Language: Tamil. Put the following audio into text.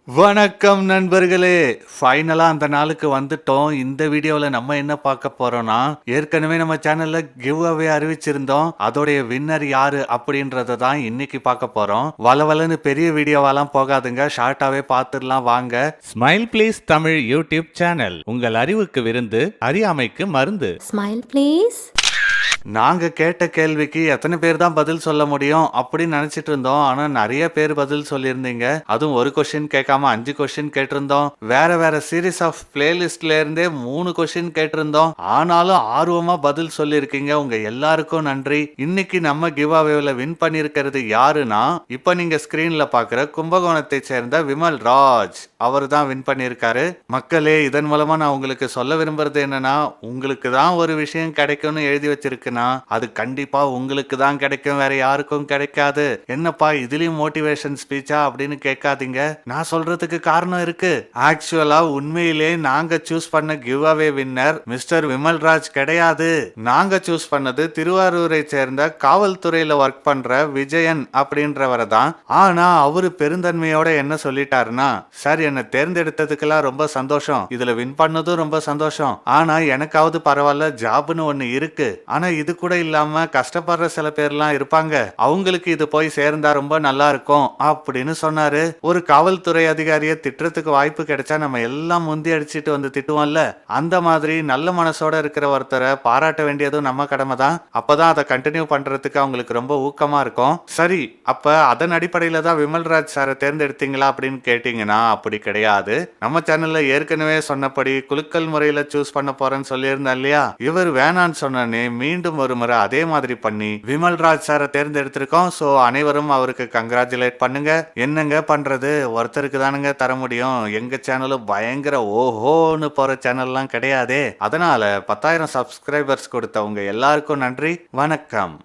வணக்கம் நண்பர்களே. ஃபைனலா அந்த நாளுக்கு வந்துட்டோம். இந்த வீடியோல நம்ம என்ன பார்க்க போறோம்னா, ஏற்கனவே நம்ம சேனல்ல கிவ் அவே அறிவிச்சிருந்தோம். அதோடைய வின்னர் யாரு அப்படின்றத தான் இன்னைக்கு பார்க்க போறோம். வளவளன்னு பெரிய வீடியோவாலாம் போகாதுங்க. ஷார்ட்டாவே பார்த்துடலாம் வாங்க. Smile please Tamil YouTube channel. உங்கள் அறிவுக்கு விருந்து, அறியாமைக்கு மருந்து. Smile please. நாங்க கேட்ட கேள்விக்கு எத்தனை பேர் தான் பதில் சொல்ல முடியும் அப்படின்னு நினைச்சிட்டு இருந்தோம். ஆனா நிறைய பேர் பதில் சொல்லியிருந்தீங்க. அதுவும் ஒரு கொஸ்டின் கேட்காம 5 கொஸ்டின் கேட்டிருந்தோம். வேற வேற சீரீஸ் ஆஃப் பிளேலிஸ்ட்ல இருந்தே 3 கொஸ்டின் கேட்டிருந்தோம். ஆனாலும் ஆர்வமா பதில் சொல்லியிருக்கீங்க. உங்க எல்லாருக்கும் நன்றி. இன்னைக்கு நம்ம கிவ் அவேல வின் பண்ணியிருக்கிறது யாருன்னா, இப்ப நீங்க ஸ்கிரீன்ல பாக்குற கும்பகோணத்தை சேர்ந்த விமல் ராஜ் அவர் தான் வின் பண்ணியிருக்காரு. மக்களே, இதன் மூலமா நான் உங்களுக்கு சொல்ல விரும்புறது என்னன்னா, உங்களுக்கு தான் ஒரு விஷயம் கிடைக்கும்னு எழுதி வச்சிருக்குன்னா அது கண்டிப்பா உங்களுக்கு தான் கிடைக்கும், வேற யாருக்கும் கிடைக்காது. என்னப்பா இதுலயும் மோட்டிவேஷன் ஸ்பீச்சா அப்படின்னு கேட்காதீங்க. நான் சொல்றதுக்கு காரணம் இருக்கு. ஆக்சுவலா உண்மையிலே நாங்க சூஸ் பண்ண give away winner mister Vimalraj கிடையாது. நாங்க சூஸ் பண்ணது திருவாரூரை சேர்ந்த காவல்துறையில ஒர்க் பண்ற விஜயன் அப்படின்றவரை தான். ஆனா அவரு பெருந்தன்மையோட என்ன சொல்லிட்டாருன்னா, சார் என்ன தேர்ந்தெடுத்ததுக்கெல்லாம் ரொம்ப சந்தோஷம், இதுல வின் பண்ணதும் ரொம்ப சந்தோஷம், ஆனா எனக்காவது பரவாயில்ல, ஜாப்னு ஒண்ணு இருக்கு. ஆனா இது கூட இல்லாம கஷ்டப்படுற சில பேர்லாம் இருப்பாங்க, அவங்களுக்கு இது போய் சேர்ந்தா ரொம்ப நல்லா இருக்கும் அப்படின்னு சொன்னாரு. ஒரு காவல்துறை அதிகாரிய திட்டத்துக்கு வாய்ப்பு கிடைச்சா நம்ம எல்லாம் முந்தி அடிச்சுட்டு வந்து திட்டுவோம்ல, அந்த மாதிரி நல்ல மனசோட இருக்கிற ஒருத்தரை பாராட்ட வேண்டியதும் நம்ம கடமை தான். அப்பதான் அதை கண்டினியூ பண்றதுக்கு அவங்களுக்கு ரொம்ப ஊக்கமா இருக்கும். சரி, அப்ப அதன் அடிப்படையில தான் விமல்ராஜ் சாரை தேர்ந்தெடுத்தீங்களா அப்படின்னு கேட்டீங்கன்னா அப்படி கிடையாது. நம்ம சேனல்ல ஏற்கனவே சொன்னபடி குலுக்கல் முறையில சூஸ் பண்ண போறேன்னு சொல்லியிருந்தேன் இல்லையா, இவர் வேணான்னு சொன்னே மீண்டும் ஒரு முறை அதே மாதிரி பண்ணி விமல்ராஜ் சாரை தேர்ந்தெடுத்திருக்கோம். சோ அனைவரும் அவருக்கு கங்க்ராச்சுலேட் பண்ணுங்க. என்னங்க பண்றது, ஒருத்தருக்கு தானுங்க தர முடியும். எங்க சேனலும் பயங்கர ஓஹோன்னு போற சேனல்லாம் கிடையாதே. அதனால 10,000 சப்ஸ்கிரைபர்ஸ் கொடுத்த உங்க எல்லாருக்கும் நன்றி. வணக்கம்.